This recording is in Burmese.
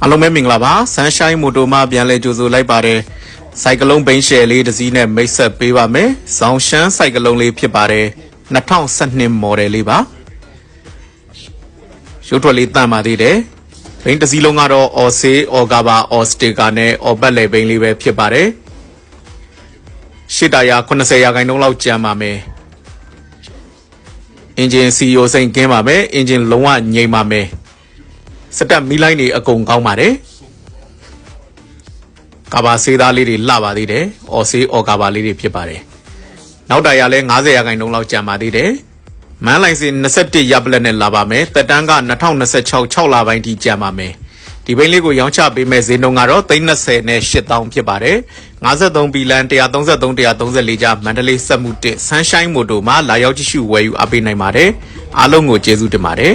အားလုံးပဲမင်္ဂလာပါ Sunshine Motor မှာပြန်လဲကြိုဆိုလိုက်ပါတယ်စိုက်ကလုံးဘိန်းရှယ်လေးတစ်စီးနဲ့မိတ်ဆက်ပေးပါမယ်ဇောင်ရှမ်းစိုက်ကလုံးလေးဖြစ်ပါတယ်2012 model လေးပါရုပ်ထွက်လေးတန်ပါသေးတယ်ဘိန်းတစ်စီးလုံးကတော့ Orsay Orgaba Or Sticker နဲ့ Or ပတ်လေဘိန်းလေးပဲဖြစ်ပါတယ်ရှစ်တာယာ90ရာခိုင်နှုန်းလောက်ကျန်ပါမယ်အင်ဂျင် CEO စိန်ကင်းပါမယ်အင်ဂျင်လုံးဝငြိမ်ပါမယ်စတက်မီလိုင်းတွေအကုန်ကောင်းပါတယ်ကာဘာဆေးသားလေးတွေလှပါသေးတယ်အော်ဆေးအော်ကာဘာလေးတွေဖြစ်ပါတယ်နောက်တာရလဲ90ရာခိုင်နှုန်းလောက်ကျန်ပါသေးတယ်မန်းလိုင်စင်21ရပ်ပလက်နဲ့လာပါမယ်တက်တန်းက2026 6လပိုင်းထိကျန်ပါမယ်ဒီဘိန်းလေးကိုရောင်းချပေးမဲ့ဈေးနှုန်းကတော့320နဲ့8000ဖြစ်ပါတယ်53ဘီလန်133 134ကျမန္တလေးစက်မှု1 Sunshine Motor မှာလာရောက်ကြည့်ရှုဝယ်ယူအားပေးနိုင်ပါတယ်အားလုံးကိုကျေးဇူးတင်ပါတယ်